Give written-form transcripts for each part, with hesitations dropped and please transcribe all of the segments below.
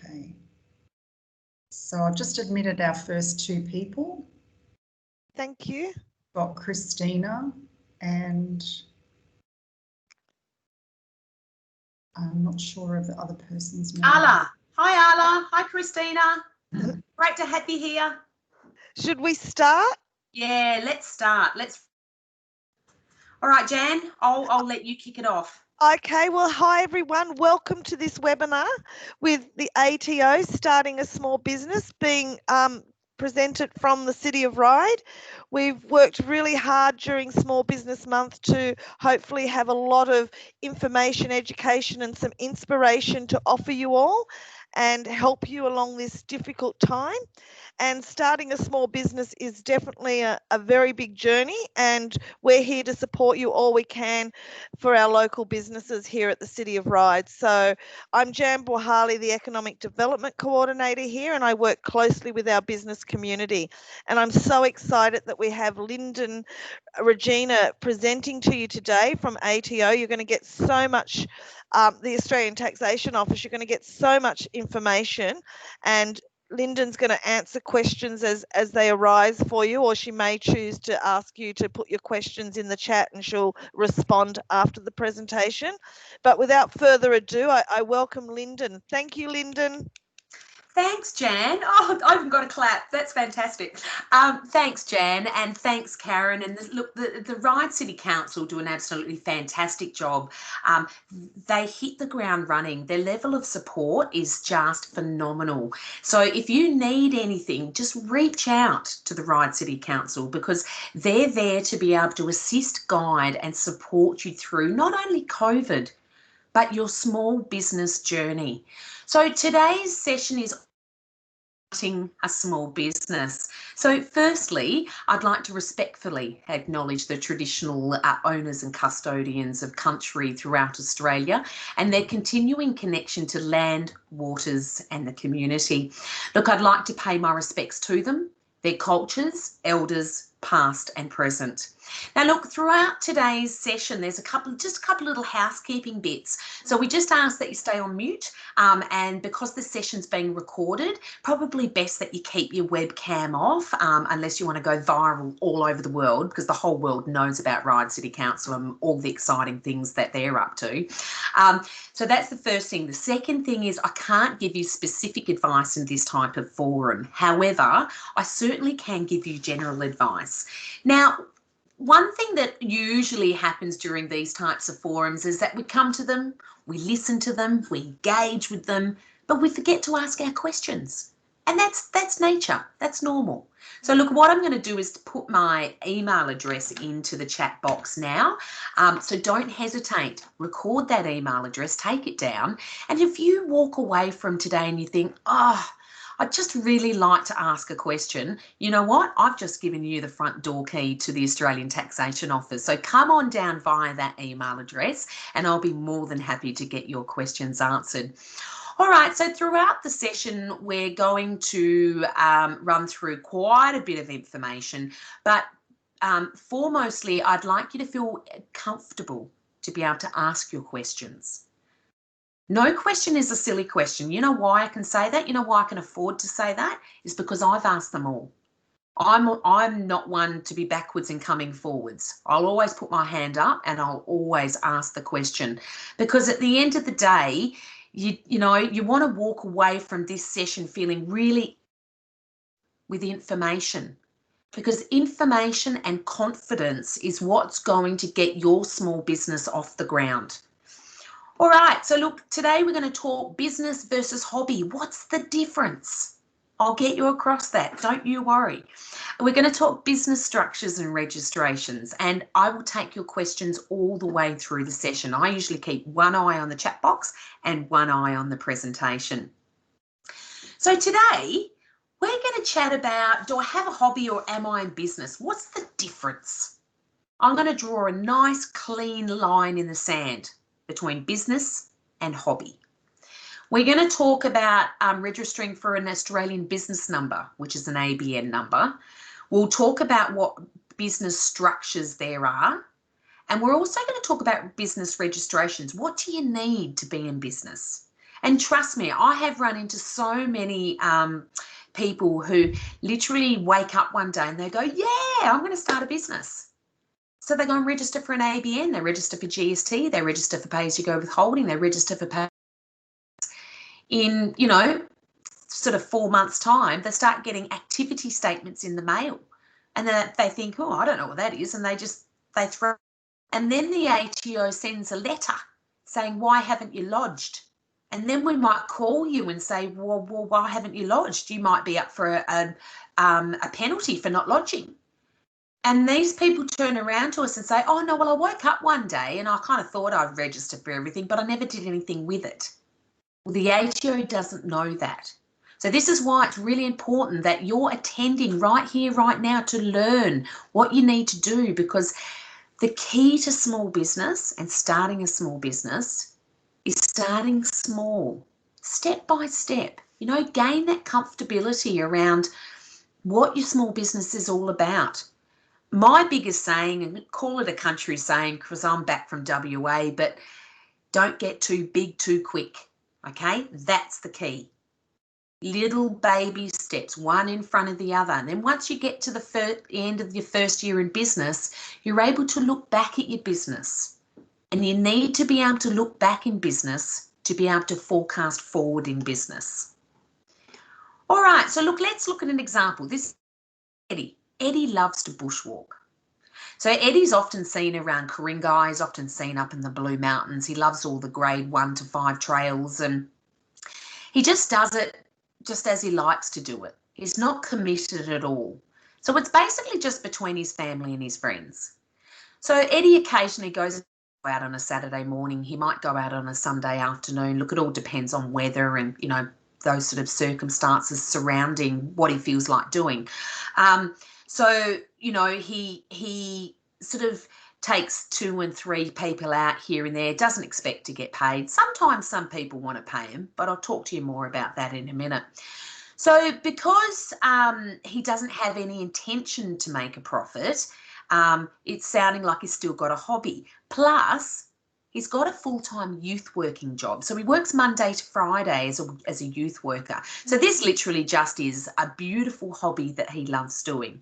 Okay. So I've just admitted our first two people. Thank you. Got Christina and I'm not sure of the other person's name. Ala. Hi, Ala. Hi, Christina. Great to have you here. Should we start? Yeah, let's start. All right, Jan, I'll let you kick it off. Okay, well, hi everyone. Welcome to this webinar with the ATO Starting a Small Business being presented from the City of Ryde. We've worked really hard during Small Business Month to hopefully have a lot of information, education and some inspiration to offer you all and help you along this difficult time. And starting a small business is definitely a very big journey, and we're here to support you all we can for our local businesses here at the City of Ryde. So I'm Jan Borhali, the Economic Development Coordinator here, and I work closely with our business community. And I'm so excited that we have Lyndon Regina presenting to you today from ATO. You're going to get so much, the Australian Taxation Office, you're going to get so much information, and Lyndon's going to answer questions as they arise for you, or she may choose to ask you to put your questions in the chat and she'll respond after the presentation. But without further ado, I welcome Lyndon. Thank you, Lyndon. Thanks, Jan. Oh, I haven't got a clap. That's fantastic. Thanks, Jan, and thanks, Karen. And look, the Ryde City Council do an absolutely fantastic job. They hit the ground running. Their level of support is just phenomenal. So if you need anything, just reach out to the Ryde City Council, because they're there to be able to assist, guide and support you through not only COVID, but your small business journey. So today's session is starting a small business. So firstly, I'd like to respectfully acknowledge the traditional owners and custodians of country throughout Australia and their continuing connection to land, waters and the community. Look, I'd like to pay my respects to them, their cultures, elders, past and present. Now look, throughout today's session there's just a couple little housekeeping bits. So we just ask that you stay on mute, and because the session's being recorded, probably best that you keep your webcam off, unless you want to go viral all over the world, because the whole world knows about Ryde City Council and all the exciting things that they're up to. So that's the first thing. The second thing is I can't give you specific advice in this type of forum. However, I certainly can give you general advice. Now, one thing that usually happens during these types of forums is that we come to them, we listen to them, we engage with them, but we forget to ask our questions. And that's nature, that's normal. So look, what I'm going to do is to put my email address into the chat box now. So don't hesitate, record that email address, take it down. And if you walk away from today and you think, oh, I'd just really like to ask a question, you know what? I've just given you the front door key to the Australian Taxation Office. So come on down via that email address and I'll be more than happy to get your questions answered. All right, so throughout the session, we're going to run through quite a bit of information, but foremostly, I'd like you to feel comfortable to be able to ask your questions. No question is a silly question. You know why I can say that? You know why I can afford to say that? Is because I've asked them all. I'm not one to be backwards and coming forwards. I'll always put my hand up and I'll always ask the question, because at the end of the day, you want to walk away from this session feeling really with information, because information and confidence is what's going to get your small business off the ground. All right, so look, today we're going to talk business versus hobby. What's the difference? I'll get you across that, don't you worry. We're going to talk business structures and registrations, and I will take your questions all the way through the session. I usually keep one eye on the chat box and one eye on the presentation. So today we're going to chat about, do I have a hobby or am I in business? What's the difference? I'm going to draw a nice clean line in the sand between business and hobby. We're going to talk about registering for an Australian business number, which is an ABN number. We'll talk about what business structures there are. And we're also going to talk about business registrations. What do you need to be in business? And trust me, I have run into so many people who literally wake up one day and they go, yeah, I'm going to start a business. So they go and register for an ABN, they register for GST, they register for pay-as-you-go withholding, they register for pay. In, you know, sort of 4 months' time, they start getting activity statements in the mail. And then they think, oh, I don't know what that is. And they throw. And then the ATO sends a letter saying, why haven't you lodged? And then we might call you and say, well, why haven't you lodged? You might be up for a penalty for not lodging. And these people turn around to us and say, oh, no, well, I woke up one day and I kind of thought I'd register for everything, but I never did anything with it. Well, the ATO doesn't know that. So this is why it's really important that you're attending right here, right now to learn what you need to do, because the key to small business and starting a small business is starting small, step by step. You know, gain that comfortability around what your small business is all about. My biggest saying, and call it a country saying because I'm back from WA, but don't get too big too quick, okay? That's the key. Little baby steps, one in front of the other. And then once you get to the end of your first year in business, you're able to look back at your business. And you need to be able to look back in business to be able to forecast forward in business. All right, so look, let's look at an example. This is Eddie. Eddie loves to bushwalk. So Eddie's often seen around Coringa, he's often seen up in the Blue Mountains. He loves all the grade 1 to 5 trails, and he just does it just as he likes to do it. He's not committed at all. So it's basically just between his family and his friends. So Eddie occasionally goes out on a Saturday morning. He might go out on a Sunday afternoon. Look, it all depends on weather and, you know, those sort of circumstances surrounding what he feels like doing. So, you know, he sort of takes 2 and 3 people out here and there, doesn't expect to get paid. Sometimes some people want to pay him, but I'll talk to you more about that in a minute. So because he doesn't have any intention to make a profit, it's sounding like he's still got a hobby. Plus, he's got a full-time youth working job. So he works Monday to Friday as a youth worker. So this literally just is a beautiful hobby that he loves doing.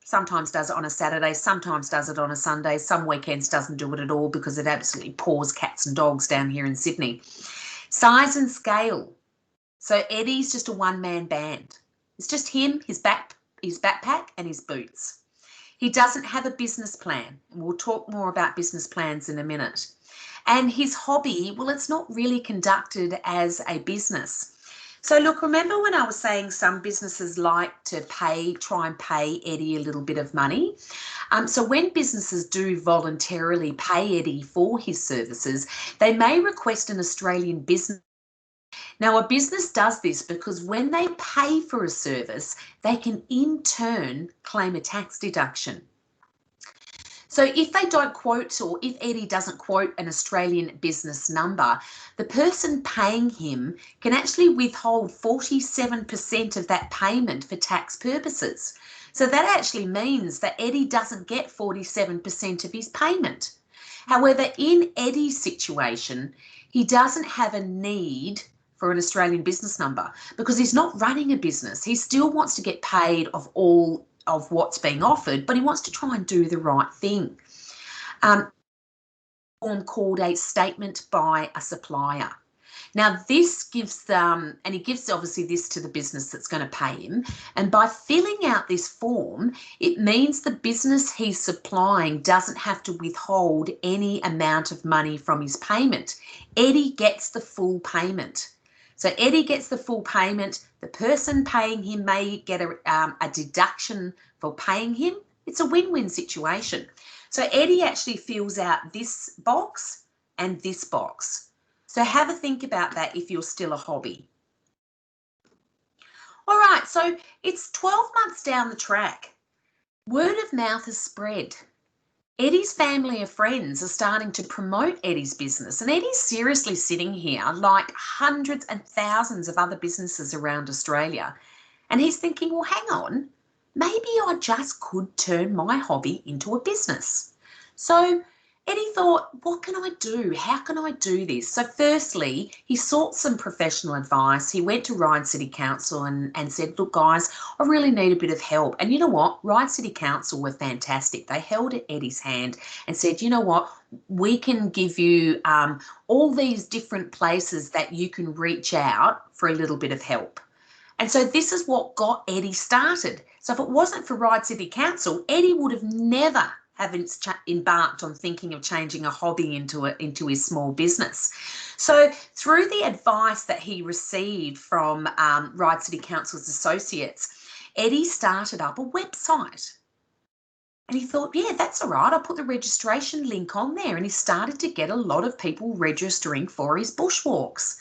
Sometimes does it on a Saturday, sometimes does it on a Sunday, some weekends doesn't do it at all because it absolutely pours cats and dogs down here in Sydney. Size and scale. So Eddie's just a one-man band. It's just him, his backpack and his boots. He doesn't have a business plan. And we'll talk more about business plans in a minute. And his hobby, well, it's not really conducted as a business. So look, remember when I was saying some businesses like to try and pay Eddie a little bit of money? So when businesses do voluntarily pay Eddie for his services, they may request an Australian business. Now, a business does this because when they pay for a service, they can in turn claim a tax deduction. So if they don't quote, or if Eddie doesn't quote an Australian business number, the person paying him can actually withhold 47% of that payment for tax purposes. So that actually means that Eddie doesn't get 47% of his payment. However, in Eddie's situation, he doesn't have a need for an Australian business number because he's not running a business. He still wants to get paid of all of what's being offered, but he wants to try and do the right thing. Form called a statement by a supplier. Now this gives and he gives obviously this to the business that's going to pay him, and by filling out this form, it means the business he's supplying doesn't have to withhold any amount of money from his payment. Eddie gets the full payment. So Eddie gets the full payment. The person paying him may get a deduction for paying him. It's a win-win situation. So Eddie actually fills out this box and this box. So have a think about that if you're still a hobby. All right, so it's 12 months down the track. Word of mouth has spread. Eddie's family and friends are starting to promote Eddie's business, and Eddie's seriously sitting here like hundreds and thousands of other businesses around Australia. And he's thinking, well, hang on, maybe I just could turn my hobby into a business. So Eddie thought, what can I do? How can I do this? So firstly, he sought some professional advice. He went to Ryde City Council and said, look, guys, I really need a bit of help. And you know what? Ryde City Council were fantastic. They held Eddie's hand and said, you know what? We can give you all these different places that you can reach out for a little bit of help. And so this is what got Eddie started. So if it wasn't for Ryde City Council, Eddie would have never have embarked on thinking of changing a hobby into his small business. So through the advice that he received from Ryde City Council's associates, Eddie started up a website. And he thought, yeah, that's all right. I'll put the registration link on there. And he started to get a lot of people registering for his bushwalks.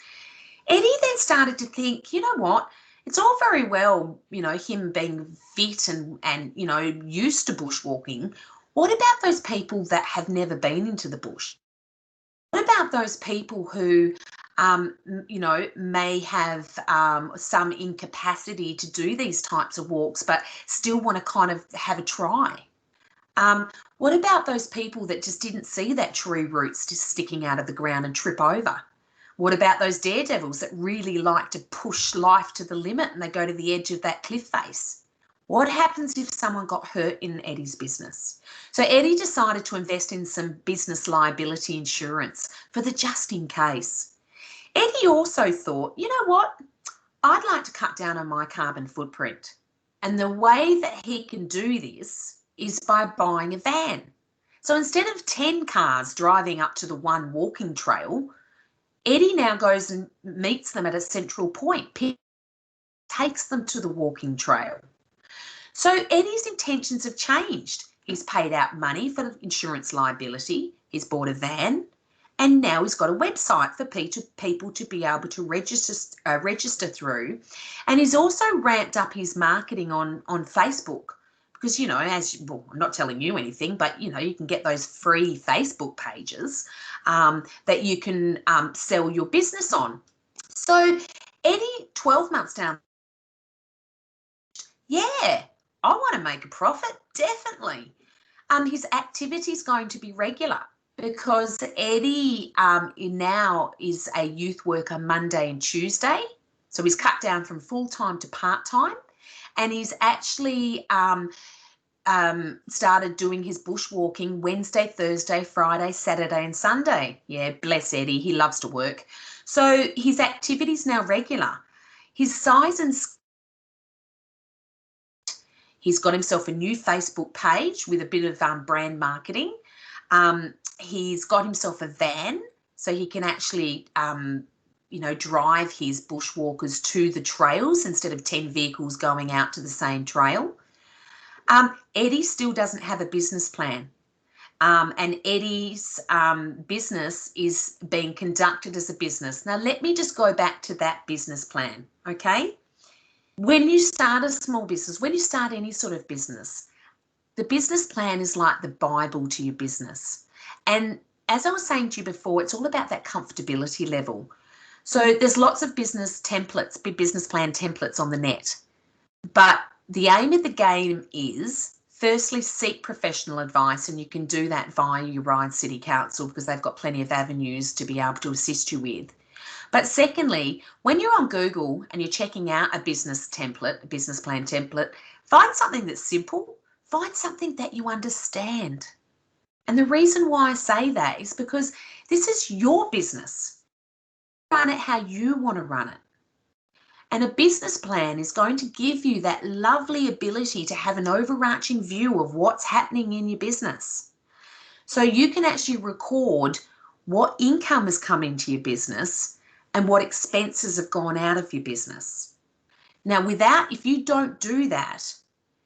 Eddie then started to think, you know what? It's all very well, you know, him being fit and you know, used to bushwalking. What about those people that have never been into the bush? What about those people who, you know, may have some incapacity to do these types of walks, but still want to kind of have a try? What about those people that just didn't see that tree roots just sticking out of the ground and trip over? What about those daredevils that really like to push life to the limit and they go to the edge of that cliff face? What happens if someone got hurt in Eddie's business? So Eddie decided to invest in some business liability insurance for the just in case. Eddie also thought, you know what? I'd like to cut down on my carbon footprint. And the way that he can do this is by buying a van. So instead of 10 cars driving up to the one walking trail, Eddie now goes and meets them at a central point, takes them to the walking trail. So Eddie's intentions have changed. He's paid out money for insurance liability, he's bought a van, and now he's got a website for people to be able to register through. And he's also ramped up his marketing on Facebook because, you know, well, I'm not telling you anything, but, you know, you can get those free Facebook pages that you can sell your business on. So Eddie, 12 months down, yeah, I want to make a profit, definitely. His activity is going to be regular because Eddie now is a youth worker Monday and Tuesday. So he's cut down from full-time to part-time, and he's actually started doing his bushwalking Wednesday, Thursday, Friday, Saturday and Sunday. Yeah, bless Eddie, he loves to work. So his activity is now regular. His size and he's got himself a new Facebook page with a bit of brand marketing. He's got himself a van so he can actually, you know, drive his bushwalkers to the trails instead of 10 vehicles going out to the same trail. Eddie still doesn't have a business plan. And Eddie's business is being conducted as a business. Now, let me just go back to that business plan, okay? When you start a small business, when you start any sort of business, the business plan is like the Bible to your business. And as I was saying to you before, it's all about that comfortability level. So there's lots of business templates, big business plan templates on the net. But the aim of the game is, firstly, seek professional advice, and you can do that via your Ryde City Council because they've got plenty of avenues to be able to assist you with. But secondly, when you're on Google and you're checking out a business template, a business plan template, find something that's simple, find something that you understand. And the reason why I say that is because this is your business. Run it how you want to run it. And a business plan is going to give you that lovely ability to have an overarching view of what's happening in your business. So you can actually record what income has come into your business and what expenses have gone out of your business. Now, if you don't do that,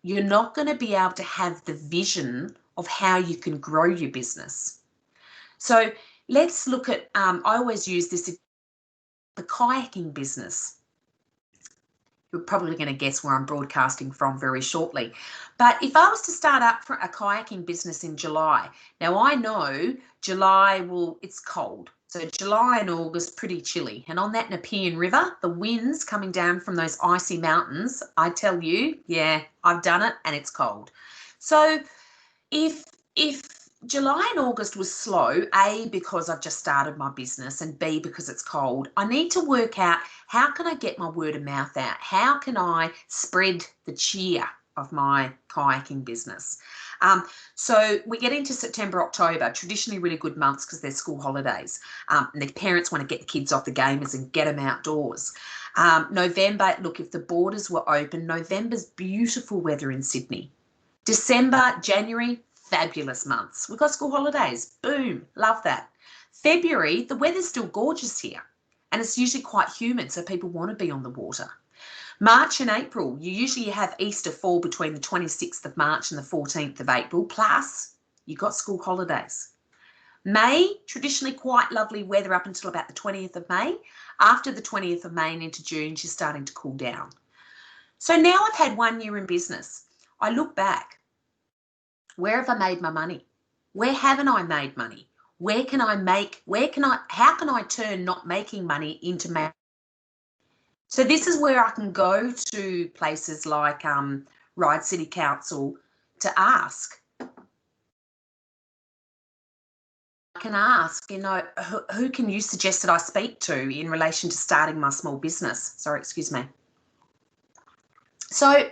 you're not going to be able to have the vision of how you can grow your business. So let's look at, I always use this, the kayaking business. You're probably going to guess where I'm broadcasting from very shortly. But if I was to start up for a kayaking business in July, now I know July, it's cold. So July and August, pretty chilly. And on that Nepean River, the winds coming down from those icy mountains, I tell you, yeah, I've done it and it's cold. So if July and August was slow, A, because I've just started my business, and B, because it's cold. I need to work out, how can I get my word of mouth out? How can I spread the cheer of my kayaking business? So we get into September, October, traditionally really good months because they're school holidays. And the parents want to get the kids off the gamers and get them outdoors. November, look, if the borders were open, November's beautiful weather in Sydney. December, January, fabulous months. We've got school holidays. Boom. Love that. February, the weather's still gorgeous here and it's usually quite humid, so people want to be on the water. March and April, you usually have Easter fall between the 26th of March and the 14th of April, plus you've got school holidays. May, traditionally quite lovely weather up until about the 20th of May. After the 20th of May and into June, she's starting to cool down. So now I've had 1 year in business. I look back. Where have I made my money? Where haven't I made money? How can I turn not making money into making? So this is where I can go to places like Ryde City Council to ask. I can ask, you know, who can you suggest that I speak to in relation to starting my small business? Sorry, excuse me. So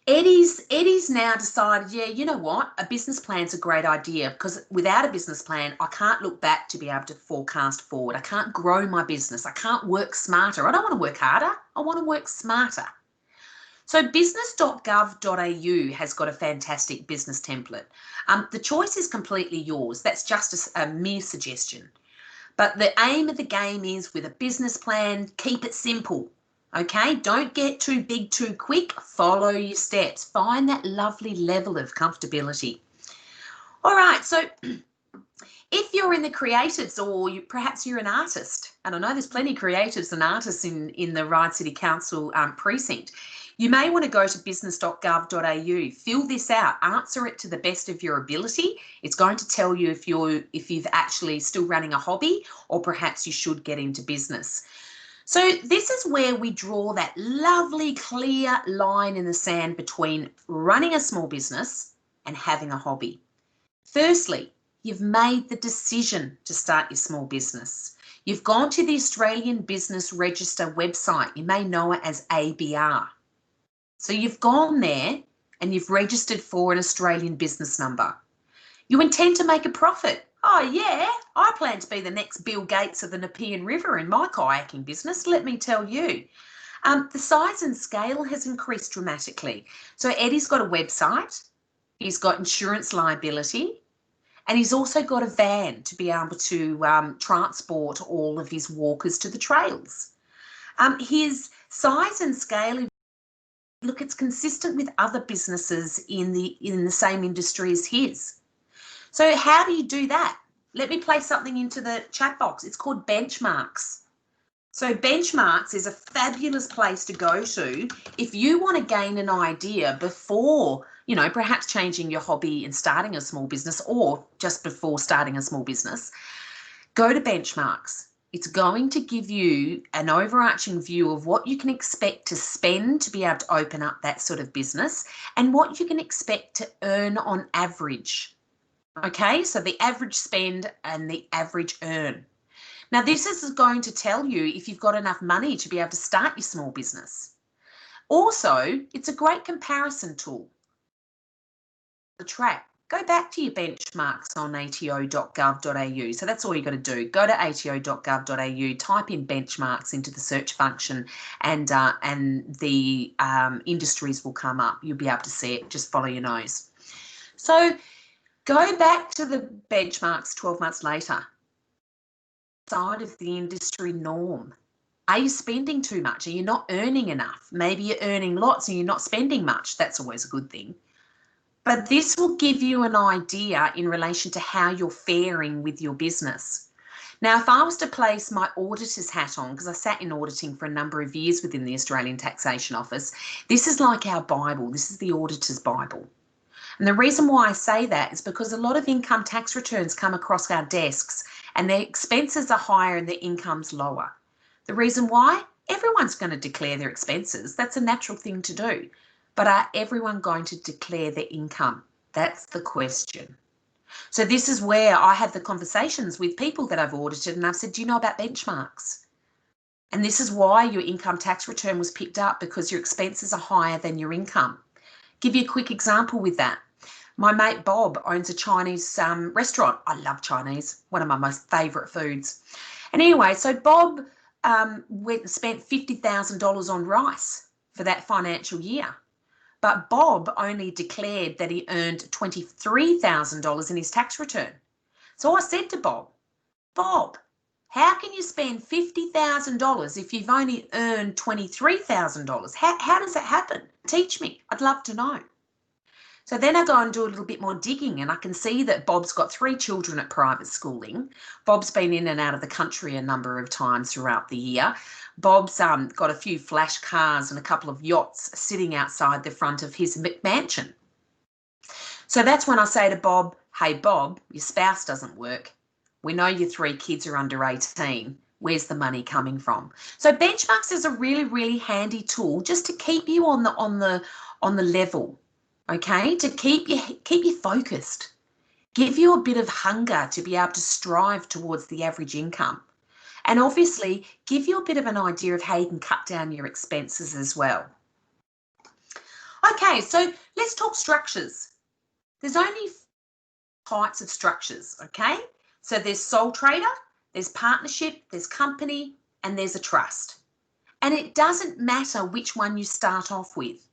Eddie's now decided, yeah, you know what, a business plan's a great idea, because without a business plan, I can't look back to be able to forecast forward. I can't grow my business. I can't work smarter. I don't want to work harder. I want to work smarter. So business.gov.au has got a fantastic business template. The choice is completely yours. That's just a mere suggestion. But the aim of the game is, with a business plan, keep it simple. Okay, don't get too big too quick. Follow your steps. Find that lovely level of comfortability. All right, so if you're in the creatives, or perhaps you're an artist, and I know there's plenty of creatives and artists in the Ryde City Council precinct, you may want to go to business.gov.au, fill this out, answer it to the best of your ability. It's going to tell you if you've actually still running a hobby, or perhaps you should get into business. So this is where we draw that lovely clear line in the sand between running a small business and having a hobby. Firstly, you've made the decision to start your small business. You've gone to the Australian Business Register website. You may know it as ABR. So you've gone there and you've registered for an Australian business number. You intend to make a profit. Oh yeah, I plan to be the next Bill Gates of the Nepean River in my kayaking business, let me tell you. The size and scale has increased dramatically. So Eddie's got a website, he's got insurance liability, and he's also got a van to be able to transport all of his walkers to the trails. His size and scale, look, it's consistent with other businesses in the same industry as his. So how do you do that? Let me place something into the chat box. It's called benchmarks. So benchmarks is a fabulous place to go to if you want to gain an idea before, you know, perhaps changing your hobby and starting a small business, or just before starting a small business. Go to benchmarks. It's going to give you an overarching view of what you can expect to spend to be able to open up that sort of business, and what you can expect to earn on average. Okay, so the average spend and the average earn. Now, this is going to tell you if you've got enough money to be able to start your small business. Also, it's a great comparison tool. The track. Go back to your benchmarks on ato.gov.au. So that's all you've got to do. Go to ato.gov.au, type in benchmarks into the search function, and the industries will come up. You'll be able to see it. Just follow your nose. So go back to the benchmarks 12 months later. Side of the industry norm. Are you spending too much? Are you not earning enough? Maybe you're earning lots and you're not spending much. That's always a good thing. But this will give you an idea in relation to how you're faring with your business. Now, if I was to place my auditor's hat on, because I sat in auditing for a number of years within the Australian Taxation Office, this is like our Bible. This is the auditor's Bible. And the reason why I say that is because a lot of income tax returns come across our desks and their expenses are higher and their income's lower. The reason why? Everyone's going to declare their expenses. That's a natural thing to do. But are everyone going to declare their income? That's the question. So this is where I have the conversations with people that I've audited, and I've said, do you know about benchmarks? And this is why your income tax return was picked up, because your expenses are higher than your income. Give you a quick example with that. My mate Bob owns a Chinese restaurant. I love Chinese, one of my most favourite foods. And anyway, so Bob spent $50,000 on rice for that financial year. But Bob only declared that he earned $23,000 in his tax return. So I said to Bob, how can you spend $50,000 if you've only earned $23,000? How does that happen? Teach me. I'd love to know. So then I go and do a little bit more digging, and I can see that Bob's got 3 children at private schooling. Bob's been in and out of the country a number of times throughout the year. Bob's got a few flash cars and a couple of yachts sitting outside the front of his mansion. So that's when I say to Bob, hey, Bob, your spouse doesn't work. We know your 3 kids are under 18. Where's the money coming from? So benchmarks is a really, really handy tool just to keep you on the level. Okay, to keep you focused, give you a bit of hunger to be able to strive towards the average income, and obviously give you a bit of an idea of how you can cut down your expenses as well. Okay, so let's talk structures. There's only types of structures, okay? So there's sole trader, there's partnership, there's company, and there's a trust. And it doesn't matter which one you start off with.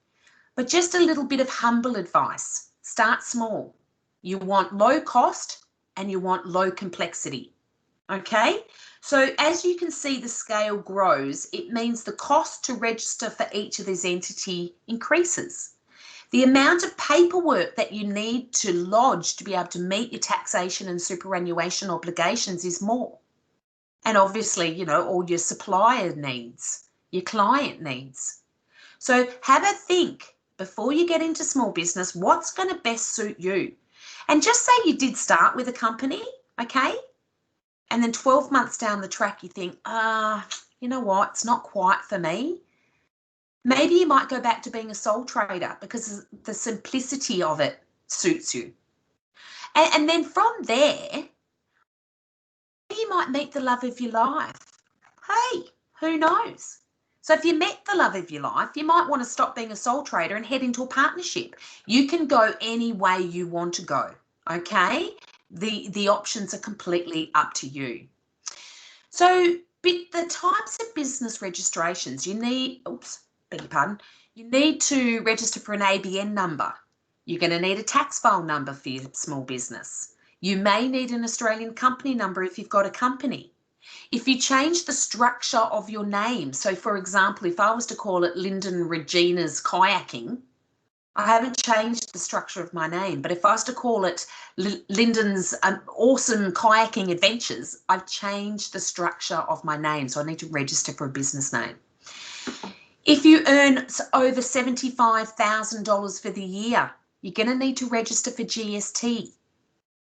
But just a little bit of humble advice. Start small. You want low cost and you want low complexity. Okay? So as you can see, the scale grows. It means the cost to register for each of these entities increases. The amount of paperwork that you need to lodge to be able to meet your taxation and superannuation obligations is more. And obviously, you know, all your supplier needs, your client needs. So have a think. Before you get into small business, what's going to best suit you? And just say you did start with a company, okay? And then 12 months down the track, you think, you know what, it's not quite for me. Maybe you might go back to being a sole trader because the simplicity of it suits you. And then from there, you might meet the love of your life. Hey, who knows? So if you met the love of your life, you might want to stop being a sole trader and head into a partnership. You can go any way you want to go, okay? The options are completely up to you. So the types of business registrations, you need, you need to register for an ABN number. You're going to need a tax file number for your small business. You may need an Australian company number if you've got a company. If you change the structure of your name, so for example, if I was to call it Lyndon Regina's Kayaking, I haven't changed the structure of my name, but if I was to call it Lyndon's Awesome Kayaking Adventures, I've changed the structure of my name, so I need to register for a business name. If you earn over $75,000 for the year, you're going to need to register for GST.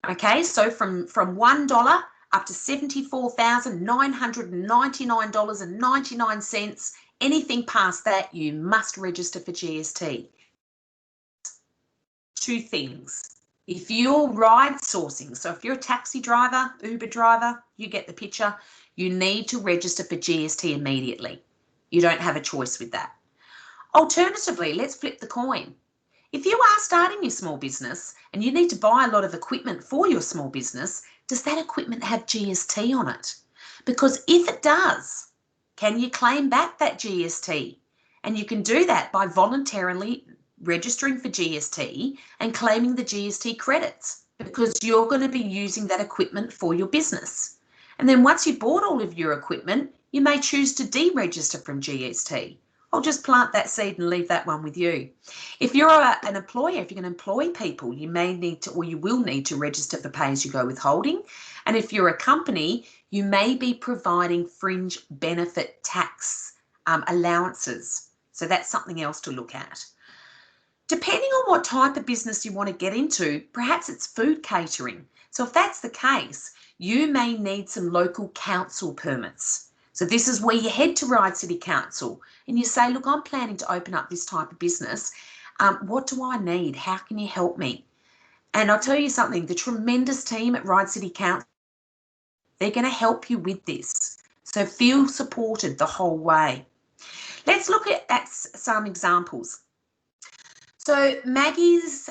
Okay, so from $1 up to $74,999.99. Anything past that, you must register for GST. 2 things. If you're ride sourcing, so if you're a taxi driver, Uber driver, you get the picture, you need to register for GST immediately. You don't have a choice with that. Alternatively, let's flip the coin. If you are starting your small business and you need to buy a lot of equipment for your small business, does that equipment have GST on it? Because if it does, can you claim back that GST? And you can do that by voluntarily registering for GST and claiming the GST credits, because you're going to be using that equipment for your business. And then once you've bought all of your equipment, you may choose to deregister from GST. I'll just plant that seed and leave that one with you. If you're an employer, if you're going to employ people, you may need to, or you will need to register for pay-as-you-go withholding. And if you're a company, you may be providing fringe benefit tax allowances. So that's something else to look at. Depending on what type of business you want to get into, perhaps it's food catering. So if that's the case, you may need some local council permits. So this is where you head to Ryde City Council and you say, look, I'm planning to open up this type of business. What do I need? How can you help me? And I'll tell you something, the tremendous team at Ryde City Council, they're going to help you with this. So feel supported the whole way. Let's look at some examples. So Maggie's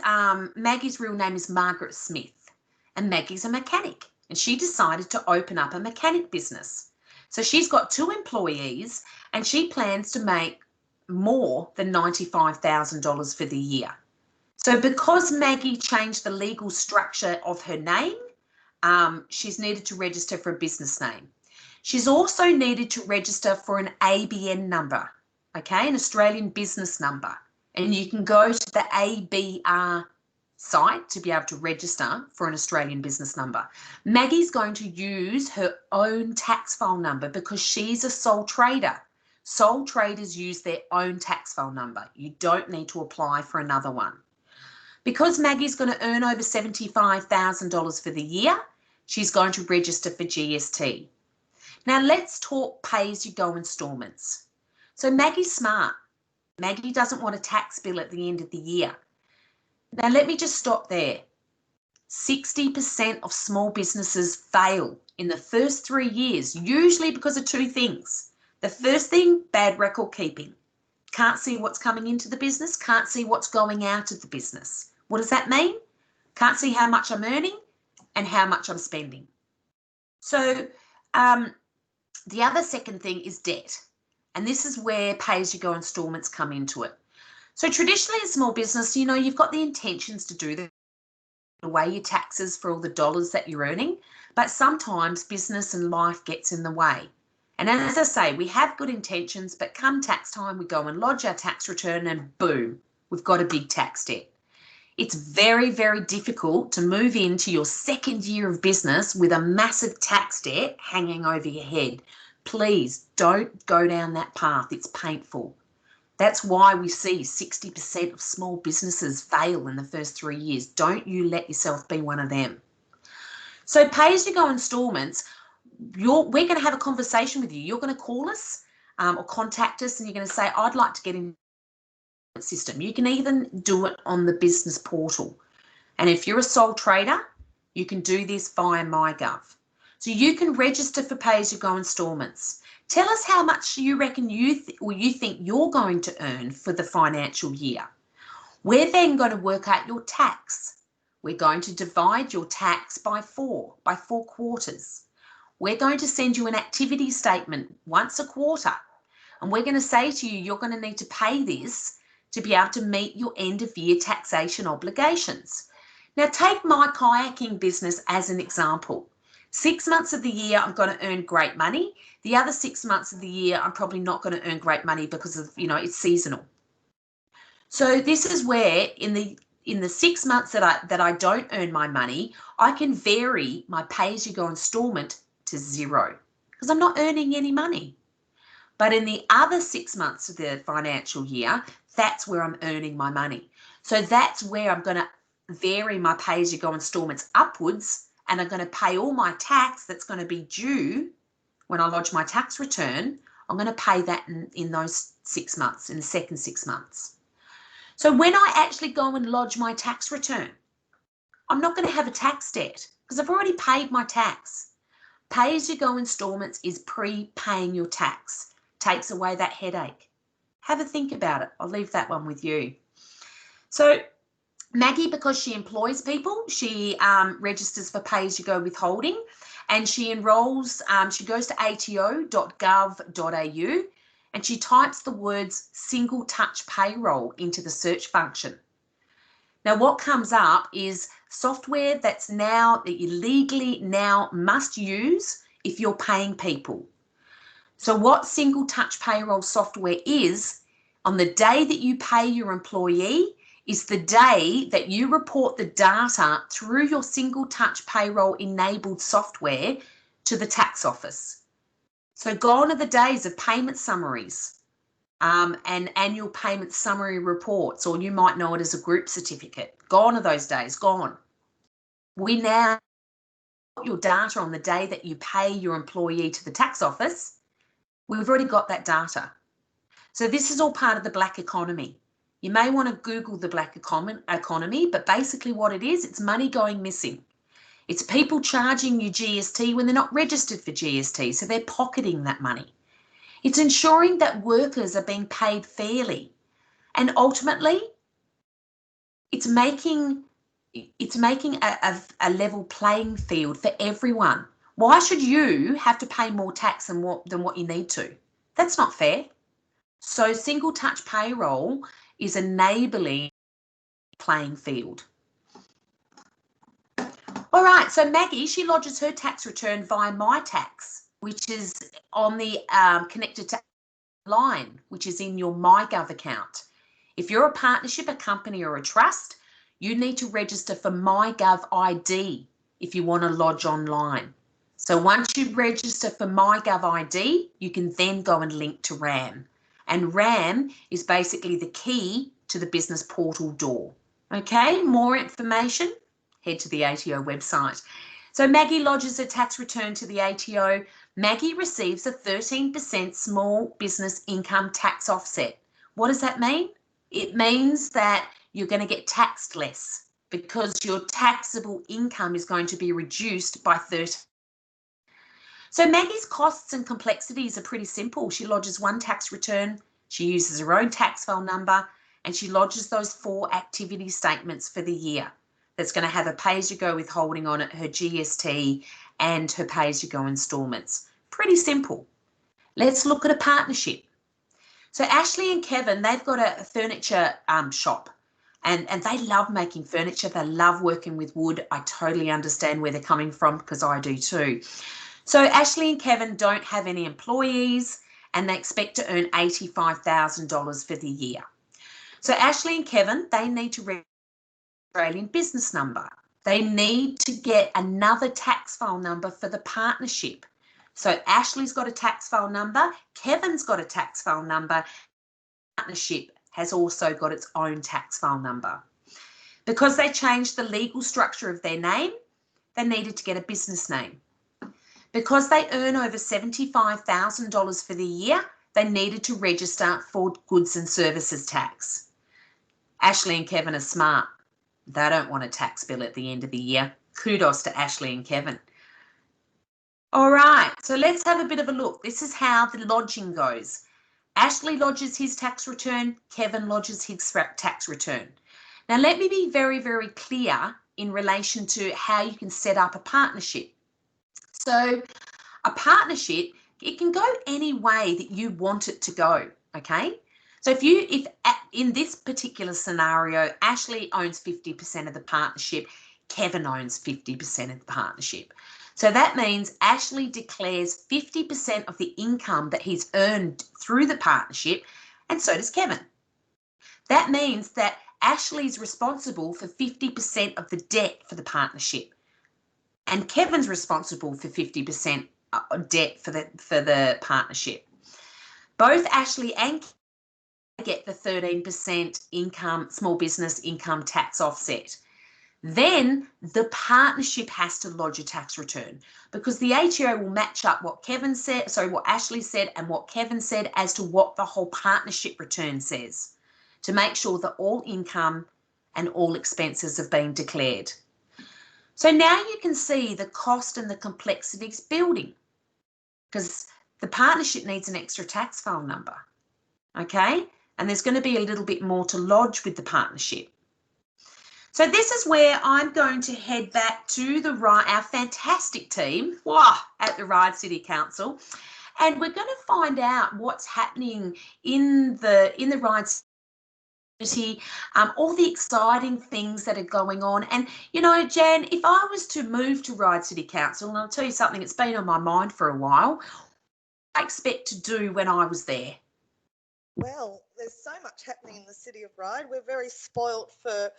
real name is Margaret Smith, and Maggie's a mechanic, and she decided to open up a mechanic business. So she's got 2 employees, and she plans to make more than $95,000 for the year. So because Maggie changed the legal structure of her name, she's needed to register for a business name. She's also needed to register for an ABN number, okay, an Australian business number. And you can go to the ABR site to be able to register for an Australian business number. Maggie's going to use her own tax file number because she's a sole trader. Sole traders use their own tax file number. You don't need to apply for another one. Because Maggie's going to earn over $75,000 for the year, she's going to register for GST. Now let's talk pay-as-you-go instalments. So Maggie's smart. Maggie doesn't want a tax bill at the end of the year. Now let me just stop there. 60% of small businesses fail in the first 3 years, usually because of 2 things. The first thing, bad record keeping. Can't see what's coming into the business, can't see what's going out of the business. What does that mean? Can't see how much I'm earning and how much I'm spending. So the other second thing is debt. And this is where pay-as-you-go instalments come into it. So traditionally in small business, you know, you've got the intentions to do the away your taxes for all the dollars that you're earning, but sometimes business and life gets in the way. And as I say, we have good intentions, but come tax time, we go and lodge our tax return and boom, we've got a big tax debt. It's very, very difficult to move into your second year of business with a massive tax debt hanging over your head. Please don't go down that path. It's painful. That's why we see 60% of small businesses fail in the first 3 years. Don't you let yourself be one of them. So pay-as-you-go instalments, we're going to have a conversation with you. You're going to call us or contact us and you're going to say, I'd like to get in the system. You can even do it on the business portal. And if you're a sole trader, you can do this via MyGov. So you can register for pay-as-you-go instalments. Tell us how much you reckon you think you're going to earn for the financial year. We're then going to work out your tax. We're going to divide your tax by 4 quarters. We're going to send you an activity statement once a quarter. And we're going to say to you, you're going to need to pay this to be able to meet your end of year taxation obligations. Now take my kayaking business as an example. 6 months of the year, I'm going to earn great money. The other 6 months of the year, I'm probably not going to earn great money because of, you know, it's seasonal. So this is where in the 6 months that I don't earn my money, I can vary my pay-as-you-go instalment to 0 because I'm not earning any money. But in the other 6 months of the financial year, that's where I'm earning my money. So that's where I'm going to vary my pay-as-you-go instalments upwards, and I'm going to pay all my tax that's going to be due when I lodge my tax return. I'm going to pay that in those 6 months, in the second 6 months. So when I actually go and lodge my tax return, I'm not going to have a tax debt because I've already paid my tax. Pay-as-you-go instalments is pre-paying your tax. Takes away that headache. Have a think about it. I'll leave that one with you. So Maggie, because she employs people, she registers for pay-as-you-go withholding and she enrolls, she goes to ato.gov.au and she types the words single touch payroll into the search function. Now what comes up is software that you legally now must use if you're paying people. So what single touch payroll software is, on the day that you pay your employee, is the day that you report the data through your single touch payroll enabled software to the tax office. So gone are the days of payment summaries and annual payment summary reports, or you might know it as a group certificate. Gone are those days, gone. We now got your data on the day that you pay your employee to the tax office. We've already got that data. So this is all part of the black economy. You may want to Google the black economy, but basically what it is, it's money going missing. It's people charging you GST when they're not registered for GST, so they're pocketing that money. It's ensuring that workers are being paid fairly, and ultimately it's making a level playing field for everyone. Why should you have to pay more tax than what you need to? That's not fair. So single touch payroll is enabling playing field. All right, so Maggie, she lodges her tax return via My Tax, which is on the connected to line, which is in your MyGov account. If you're a partnership, a company or a trust, you need to register for MyGov ID if you want to lodge online. So once you register for MyGov ID, you can then go and link to RAM. And RAM is basically the key to the business portal door. Okay, more information, head to the ATO website. So Maggie lodges a tax return to the ATO. Maggie receives a 13% small business income tax offset. What does that mean? It means that you're going to get taxed less because your taxable income is going to be reduced by 30%. So Maggie's costs and complexities are pretty simple. She lodges one tax return, she uses her own tax file number, and she lodges those 4 activity statements for the year. That's going to have a pay-as-you-go withholding on it, her GST, and her pay-as-you-go instalments. Pretty simple. Let's look at a partnership. So Ashley and Kevin, they've got a furniture shop, and they love making furniture. They love working with wood. I totally understand where they're coming from because I do too. So Ashley and Kevin don't have any employees, and they expect to earn $85,000 for the year. So Ashley and Kevin, they need to register Australian business number. They need to get another tax file number for the partnership. So Ashley's got a tax file number, Kevin's got a tax file number, partnership has also got its own tax file number. Because they changed the legal structure of their name, they needed to get a business name. Because they earn over $75,000 for the year, they needed to register for goods and services tax. Ashley and Kevin are smart. They don't want a tax bill at the end of the year. Kudos to Ashley and Kevin. All right, so let's have a bit of a look. This is how the lodging goes. Ashley lodges his tax return, Kevin lodges his tax return. Now, let me be very, very clear in relation to how you can set up a partnership. So a partnership, it can go any way that you want it to go, okay? So if in this particular scenario, Ashley owns 50% of the partnership, Kevin owns 50% of the partnership. So that means Ashley declares 50% of the income that he's earned through the partnership, and so does Kevin. That means that Ashley's responsible for 50% of the debt for the partnership, and Kevin's responsible for 50% debt for the partnership. Both Ashley and Kevin get the 13% income, small business income tax offset. Then the partnership has to lodge a tax return because the ATO will match up what Ashley said and what Kevin said as to what the whole partnership return says to make sure that all income and all expenses have been declared. So now you can see the cost and the complexities building because the partnership needs an extra tax file number, okay? And there's going to be a little bit more to lodge with the partnership. So this is where I'm going to head back to our fantastic team at the Ryde City Council, and we're going to find out what's happening in the Ryde City, all the exciting things that are going on. And you know, Jan, if I was to move to Ryde City Council, and I'll tell you something, it's been on my mind for a while, what I expect to do when I was there. Well, there's so much happening in the city of Ryde. We're very spoilt for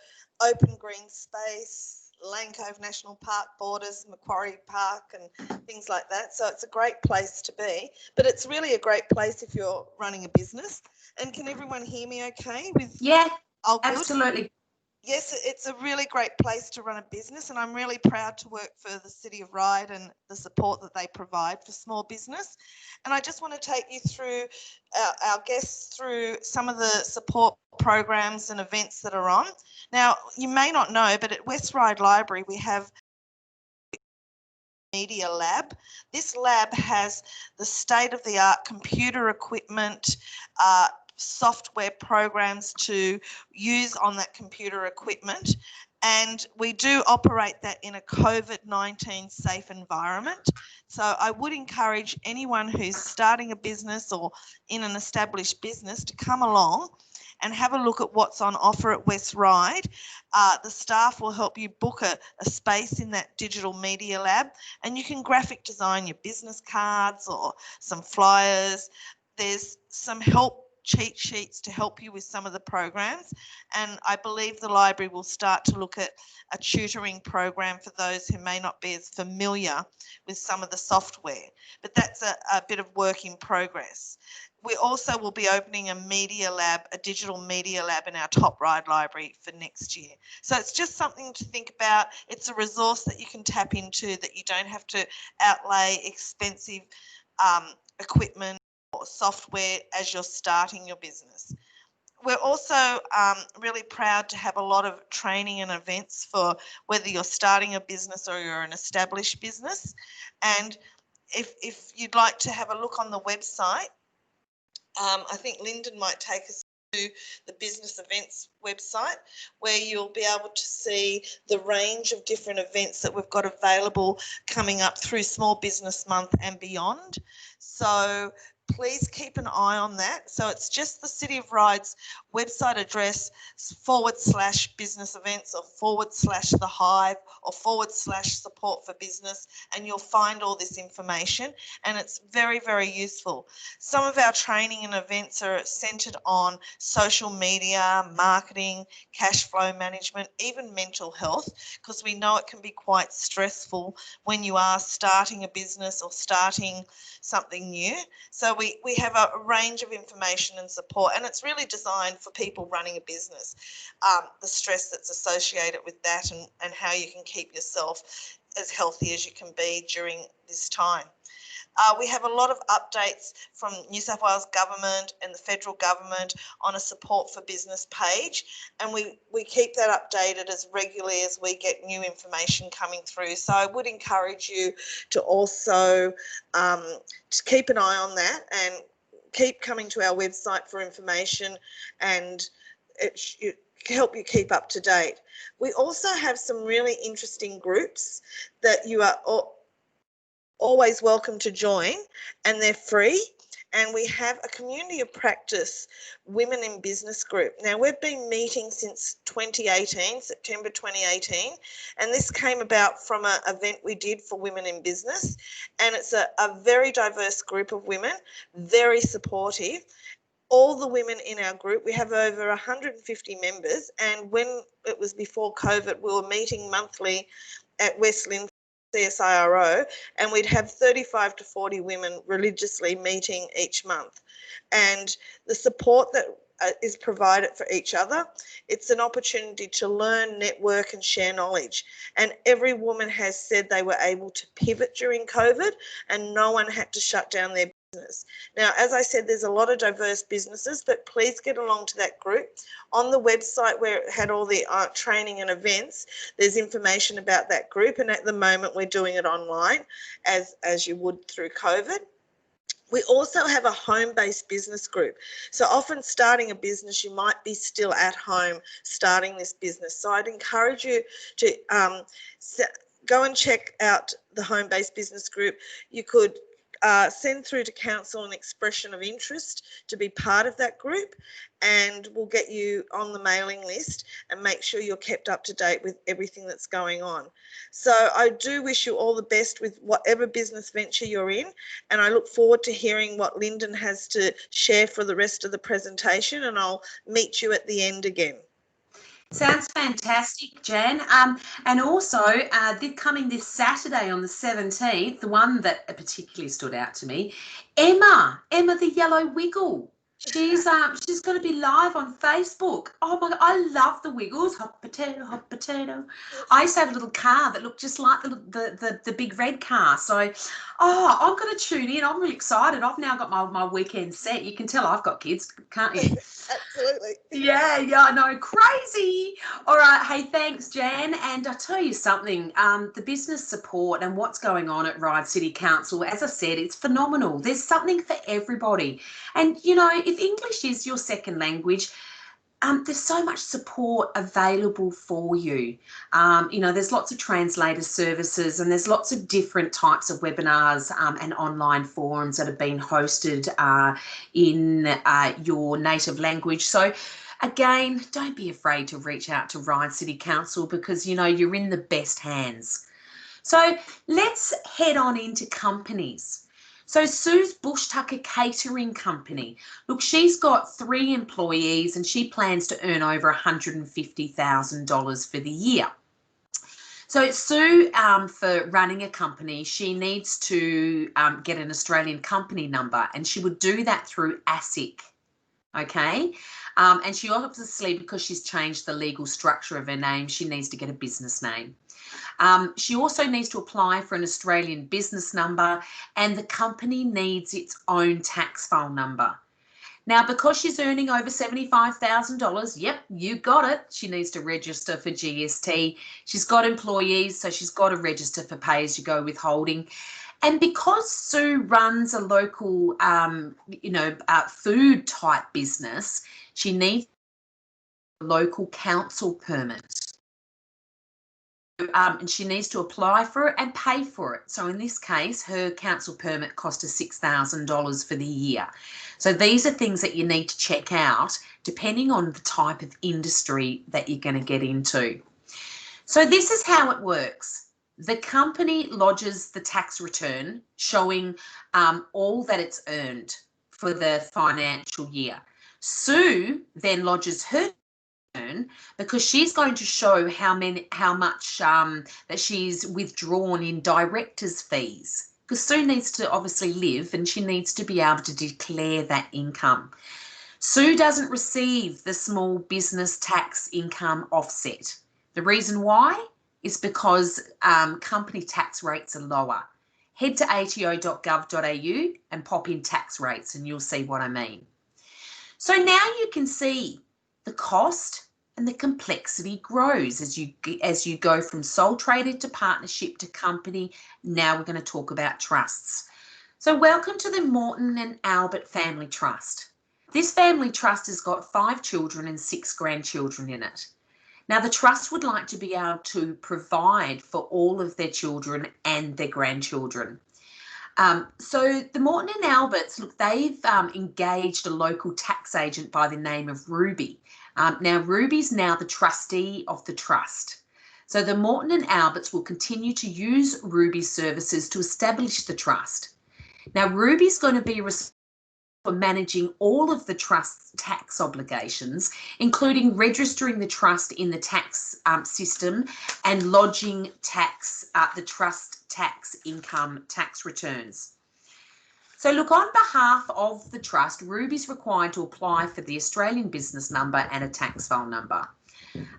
open green space, Lane Cove National Park borders, Macquarie Park and things like that. So it's a great place to be, but it's really a great place if you're running a business. And can everyone hear me okay? Yeah, absolutely. Yes, it's a really great place to run a business, and I'm really proud to work for the City of Ryde and the support that they provide for small business. And I just want to take you through our guests through some of the support programs and events that are on. Now, you may not know, but at West Ryde Library we have Media Lab. This lab has the state-of-the-art computer equipment, software programs to use on that computer equipment, and we do operate that in a COVID-19 safe environment. So I would encourage anyone who's starting a business or in an established business to come along and have a look at what's on offer at West Ryde. The staff will help you book a space in that digital media lab, and you can graphic design your business cards or some flyers. There's some cheat sheets to help you with some of the programs, and I believe the library will start to look at a tutoring program for those who may not be as familiar with some of the software, but that's a bit of work in progress. We also will be opening a digital media lab in our top Ryde library for next year. So it's just something to think about. It's a resource that you can tap into, that you don't have to outlay expensive equipment or software as you're starting your business. We're also really proud to have a lot of training and events for whether you're starting a business or you're an established business. And if you'd like to have a look on the website, I think Lyndon might take us to the business events website, where you'll be able to see the range of different events that we've got available coming up through Small Business Month and beyond. So please keep an eye on that. So it's just the City of Ryde's website address /business events or /the Hive or /support for business, and you'll find all this information, and it's very, very useful. Some of our training and events are centred on social media, marketing, cash flow management, even mental health, because we know it can be quite stressful when you are starting a business or starting something new. So we have a range of information and support, and it's really designed for people running a business, the stress that's associated with that, and how you can keep yourself as healthy as you can be during this time. We have a lot of updates from New South Wales Government and the federal government on a support for business page, and we keep that updated as regularly as we get new information coming through. So I would encourage you to also to keep an eye on that and keep coming to our website for information, and it help you keep up to date. We also have some really interesting groups that you are always welcome to join, and they're free. And we have a community of practice women in business group. Now, we've been meeting since 2018, September 2018, and this came about from an event we did for women in business. And it's a very diverse group of women, very supportive. All the women in our group, we have over 150 members, and when it was before COVID, we were meeting monthly at West Lynn CSIRO, and we'd have 35 to 40 women religiously meeting each month. And the support that is provided for each other, it's an opportunity to learn, network and share knowledge. And every woman has said they were able to pivot during COVID, and no one had to shut down their business. Now, as I said, there's a lot of diverse businesses, but please get along to that group. On the website where it had all the training and events, there's information about that group, and at the moment we're doing it online as you would through COVID. We also have a home-based business group. So often starting a business, you might be still at home starting this business. So I'd encourage you to go and check out the home-based business group. You could send through to council an expression of interest to be part of that group, and we'll get you on the mailing list and make sure you're kept up to date with everything that's going on. So I do wish you all the best with whatever business venture you're in, and I look forward to hearing what Lyndon has to share for the rest of the presentation, and I'll meet you at the end again. Sounds fantastic, Jan. And also, coming this Saturday on the 17th, the one that particularly stood out to me, Emma the Yellow Wiggle. She's going to be live on Facebook. Oh my God, I love the Wiggles. Hot potato, hot potato. I used to have a little car that looked just like the big red car. So, I'm going to tune in. I'm really excited. I've now got my weekend set. You can tell I've got kids, can't you? Absolutely. Yeah, I know. Crazy. All right. Hey, thanks, Jan. And I'll tell you something, the business support and what's going on at Ryde City Council, as I said, it's phenomenal. There's something for everybody. And, if English is your second language, there's so much support available for you. There's lots of translator services and there's lots of different types of webinars and online forums that have been hosted in your native language. So again, don't be afraid to reach out to Ryde City Council because, you're in the best hands. So let's head on into companies. So Sue's Bush Tucker Catering Company. Look, she's got 3 employees and she plans to earn over $150,000 for the year. So Sue, for running a company, she needs to get an Australian company number and she would do that through ASIC. Okay. And she obviously, because she's changed the legal structure of her name, she needs to get a business name. She also needs to apply for an Australian business number and the company needs its own tax file number. Now, because she's earning over $75,000, yep, you got it. She needs to register for GST. She's got employees, so she's got to register for pay-as-you-go withholding. And because Sue runs a local, food type business, she needs a local council permit. And she needs to apply for it and pay for it. So in this case, her council permit cost her $6,000 for the year. So these are things that you need to check out depending on the type of industry that you're going to get into. So this is how it works. The company lodges the tax return showing all that it's earned for the financial year. Sue then lodges her because she's going to show how much that she's withdrawn in director's fees, because Sue needs to obviously live and she needs to be able to declare that income. Sue doesn't receive the small business tax income offset. The reason why is because company tax rates are lower. Head to ato.gov.au and pop in tax rates and you'll see what I mean. So now you can see the cost and the complexity grows as you go from sole trader to partnership to company. Now we're going to talk about trusts. So welcome to the Morton and Albert Family Trust. This family trust has got 5 children and 6 grandchildren in it. Now the trust would like to be able to provide for all of their children and their grandchildren. So the Morton and Alberts, look, they've engaged a local tax agent by the name of Ruby. Now, Ruby's now the trustee of the trust. So the Morton and Alberts will continue to use Ruby's services to establish the trust. Now, Ruby's going to be responsible for managing all of the trust's tax obligations, including registering the trust in the tax system and lodging the trust tax income tax returns. So look, on behalf of the trust, Ruby's required to apply for the Australian business number and a tax file number.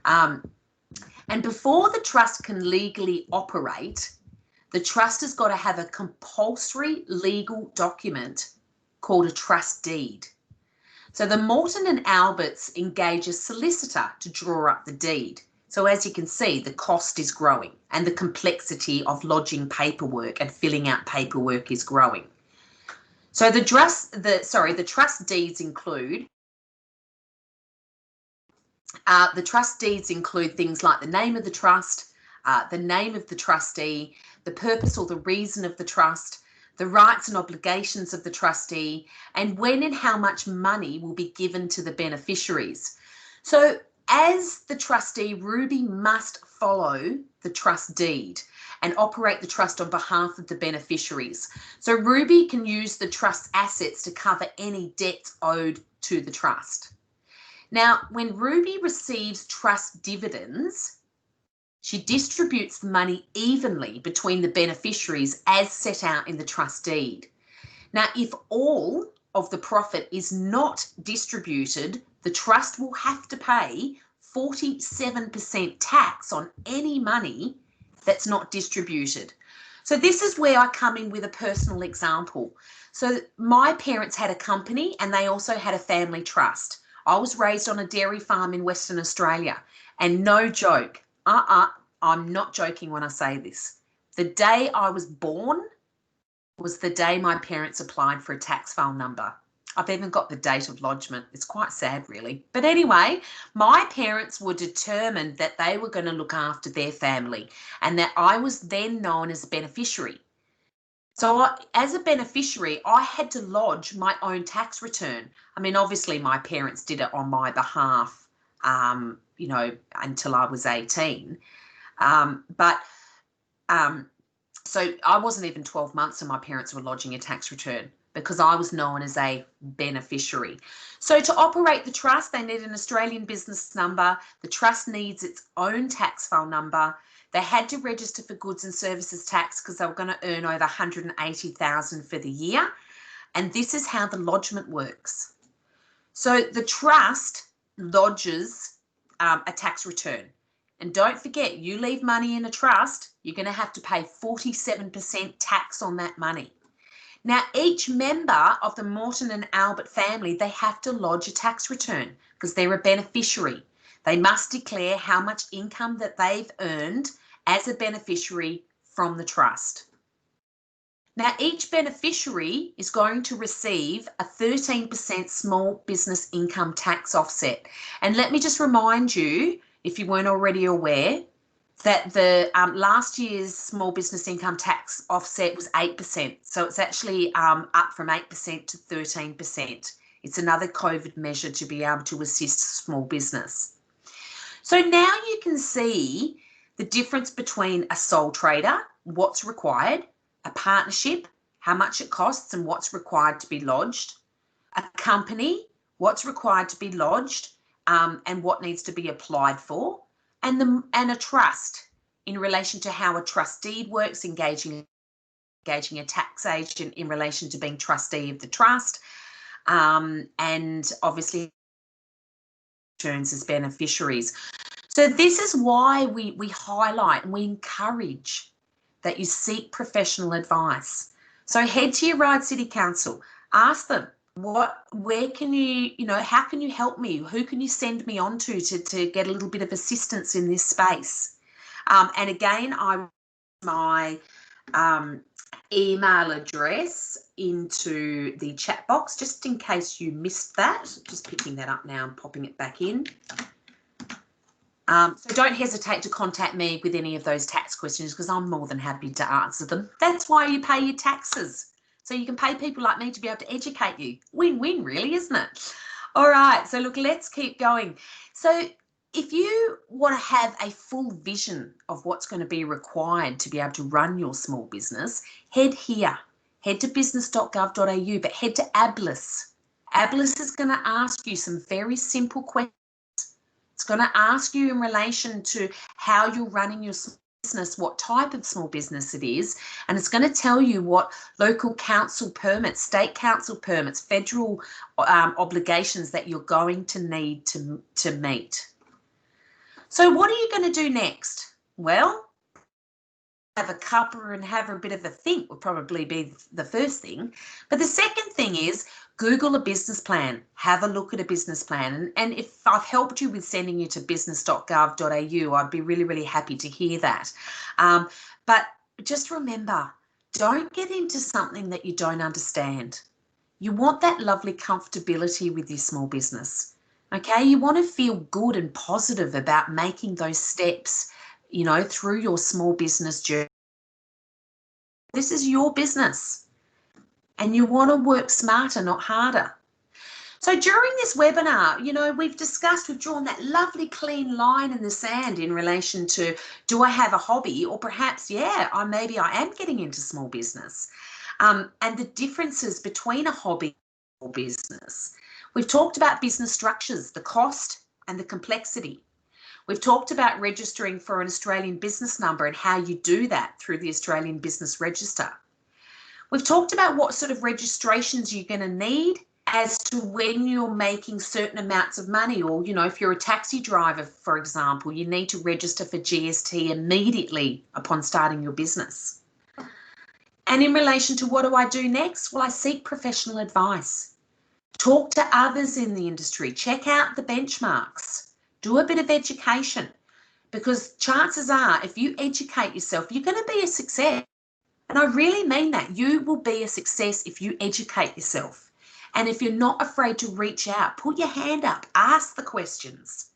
And before the trust can legally operate, the trust has got to have a compulsory legal document called a trust deed. So the Morton and Alberts engage a solicitor to draw up the deed. So as you can see, the cost is growing and the complexity of lodging paperwork and filling out paperwork is growing. So the trust deeds include things like the name of the trust, the name of the trustee, the purpose or the reason of the trust, the rights and obligations of the trustee, and when and how much money will be given to the beneficiaries. So as the trustee, Ruby must follow the trust deed and operate the trust on behalf of the beneficiaries. So Ruby can use the trust assets to cover any debts owed to the trust. Now, when Ruby receives trust dividends, she distributes the money evenly between the beneficiaries as set out in the trust deed. Now, if all of the profit is not distributed, the trust will have to pay 47% tax on any money that's not distributed. So this is where I come in with a personal example. So my parents had a company and they also had a family trust. I was raised on a dairy farm in Western Australia, and no joke, I'm not joking when I say this. The day I was born was the day my parents applied for a tax file number. I've even got the date of lodgement. It's quite sad, really. But anyway, my parents were determined that they were going to look after their family and that I was then known as a beneficiary. So as a beneficiary, I had to lodge my own tax return. I mean, obviously my parents did it on my behalf, you know, until I was 18. So I wasn't even 12 months and my parents were lodging a tax return because I was known as a beneficiary. So to operate the trust, they need an Australian business number. The trust needs its own tax file number. They had to register for goods and services tax because they were going to earn over $180,000 for the year. And this is how the lodgement works. So the trust lodges a tax return. And don't forget, you leave money in a trust, you're going to have to pay 47% tax on that money. Now, each member of the Morton and Albert family, they have to lodge a tax return because they're a beneficiary. They must declare how much income that they've earned as a beneficiary from the trust. Now, each beneficiary is going to receive a 13% small business income tax offset. And let me just remind you, if you weren't already aware, that the last year's small business income tax offset was 8%. So it's actually up from 8% to 13%. It's another COVID measure to be able to assist small business. So now you can see the difference between a sole trader, what's required, a partnership, how much it costs and what's required to be lodged, a company, what's required to be lodged, and what needs to be applied for, and a trust in relation to how a trust deed works, engaging a tax agent in relation to being trustee of the trust, and obviously returns as beneficiaries. So this is why we highlight and we encourage that you seek professional advice. So head to your Ryde City Council, ask them, where can you, how can you help me? Who can you send me on to get a little bit of assistance in this space? And again, my email address into the chat box, just in case you missed that. Just picking that up now and popping it back in. So don't hesitate to contact me with any of those tax questions because I'm more than happy to answer them. That's why you pay your taxes. So you can pay people like me to be able to educate you. Win-win, really, isn't it? All right, so look, let's keep going. So if you want to have a full vision of what's going to be required to be able to run your small business, head here. Head to business.gov.au, but head to Abilis. Abilis is going to ask you some very simple questions. It's going to ask you in relation to how you're running your business, what type of small business it is, and it's going to tell you what local council permits, state council permits, federal obligations that you're going to need to meet. So what are you going to do next? Well, have a cuppa and have a bit of a think would probably be the first thing. But the second thing is Google a business plan. Have a look at a business plan. And if I've helped you with sending you to business.gov.au, I'd be really, really happy to hear that. But just remember, don't get into something that you don't understand. You want that lovely comfortability with your small business. Okay, you want to feel good and positive about making those steps, through your small business journey. This is your business and you want to work smarter, not harder. So during this webinar, we've drawn that lovely clean line in the sand in relation to, do I have a hobby? Or perhaps, maybe I am getting into small business. And the differences between a hobby and a business. We've talked about business structures, the cost and the complexity. We've talked about registering for an Australian business number and how you do that through the Australian Business Register. We've talked about what sort of registrations you're going to need as to when you're making certain amounts of money, or, you know, if you're a taxi driver, for example, you need to register for GST immediately upon starting your business. And in relation to what do I do next? Well, I seek professional advice. Talk to others in the industry, check out the benchmarks, do a bit of education, because chances are if you educate yourself, you're going to be a success. And I really mean that. You will be a success if you educate yourself. And if you're not afraid to reach out, put your hand up, ask the questions.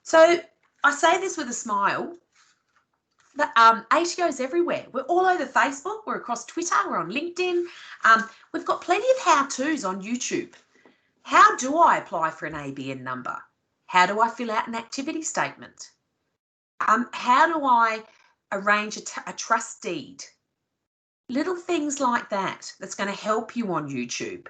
So I say this with a smile. But ATO's everywhere. We're all over Facebook. We're across Twitter. We're on LinkedIn. We've got plenty of how-tos on YouTube. How do I apply for an ABN number? How do I fill out an activity statement? How do I arrange a trust deed? Little things like that that's going to help you on YouTube.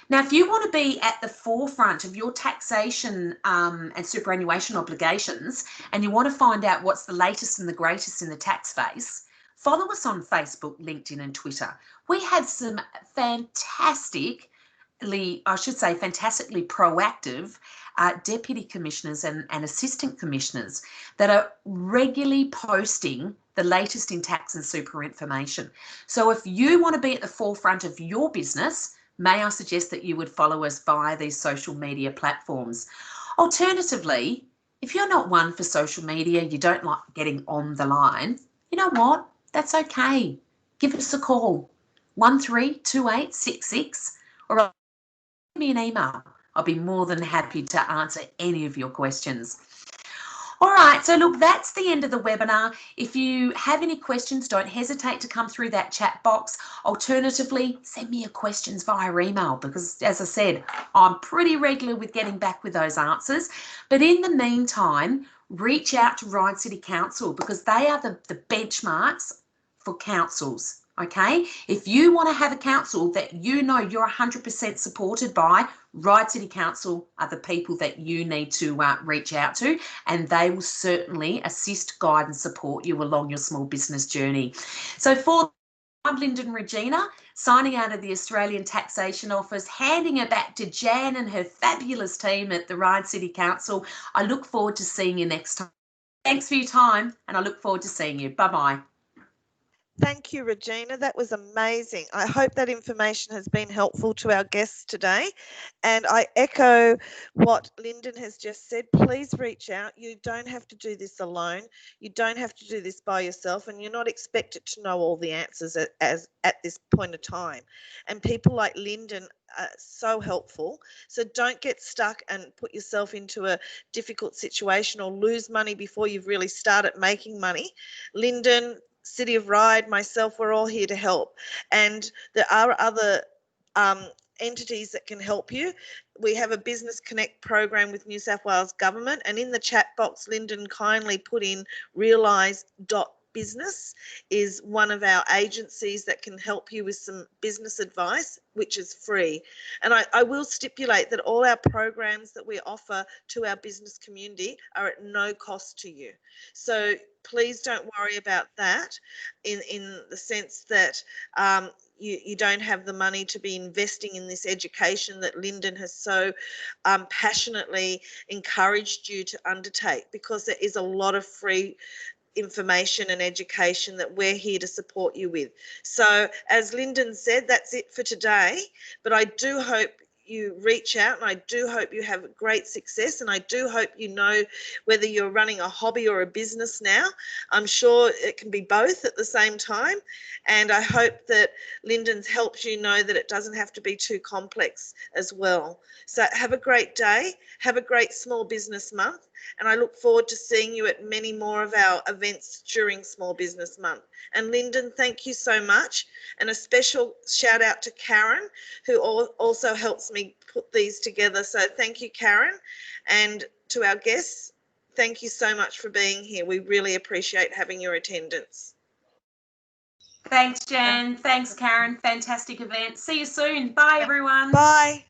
Now, if you want to be at the forefront of your taxation and superannuation obligations, and you want to find out what's the latest and the greatest in the tax space, follow us on Facebook, LinkedIn and Twitter. We have some fantastically proactive deputy commissioners and assistant commissioners that are regularly posting the latest in tax and super information. So if you want to be at the forefront of your business, may I suggest that you would follow us via these social media platforms. Alternatively, if you're not one for social media, you don't like getting on the line, you know what? That's okay. Give us a call, 132866, or send me an email. I'll be more than happy to answer any of your questions. All right, so look, that's the end of the webinar. If you have any questions, don't hesitate to come through that chat box. Alternatively, send me your questions via email because, as I said, I'm pretty regular with getting back with those answers. But in the meantime, reach out to Ryde City Council because they are the benchmarks for councils. Okay, if you want to have a council that you know you're 100% supported by, Ryde City Council are the people that you need to reach out to, and they will certainly assist, guide and support you along your small business journey. So I'm Lyndon Regina, signing out of the Australian Taxation Office, handing it back to Jan and her fabulous team at the Ryde City Council. I look forward to seeing you next time. Thanks for your time, and I look forward to seeing you. Bye-bye. Thank you, Regina. That was amazing. I hope that information has been helpful to our guests today. And I echo what Lyndon has just said. Please reach out. You don't have to do this alone. You don't have to do this by yourself, and you're not expected to know all the answers at this point of time. And people like Lyndon are so helpful. So don't get stuck and put yourself into a difficult situation or lose money before you've really started making money. Lyndon, City of Ryde, myself, we're all here to help. And there are other entities that can help you. We have a Business Connect program with New South Wales Government, and in the chat box, Lyndon kindly put in realise.business is one of our agencies that can help you with some business advice, which is free. And I will stipulate that all our programs that we offer to our business community are at no cost to you. So please don't worry about that in the sense that you don't have the money to be investing in this education that Lyndon has so passionately encouraged you to undertake, because there is a lot of free information and education that we're here to support you with. So as Lyndon said, that's it for today, but I do hope you reach out, and I do hope you have great success, and I do hope you know whether you're running a hobby or a business now. I'm sure it can be both at the same time, and I hope that Lyndon's helped you know that it doesn't have to be too complex as well. So have a great day, have a great small business month, and I look forward to seeing you at many more of our events during Small Business Month. And Lyndon, thank you so much, and a special shout out to Karen, who also helps me put these together. So thank you, Karen. And to our guests, thank you so much for being here. We really appreciate having your attendance. Thanks, Jan. Thanks, Karen. Fantastic event. See you soon. Bye, everyone. Bye.